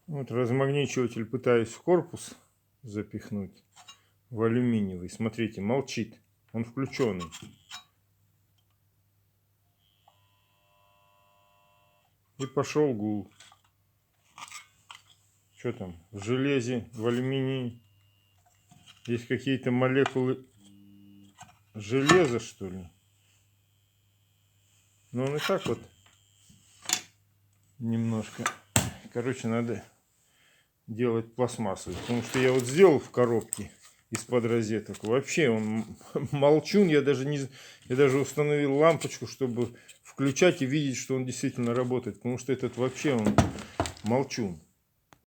Вот размагничиватель пытаюсь в корпус запихнуть, в алюминиевый. Смотрите, молчит. Он включенный. И пошел гул. Что там? В железе, в алюминии есть какие-то молекулы железа, что ли? Но он и так вот немножко. Короче, надо делать пластмассовый. Потому что я вот сделал в коробке из-под розеток. Вообще он молчун. Я даже установил лампочку, чтобы включать и видеть, что он действительно работает. Потому что этот вообще он молчун.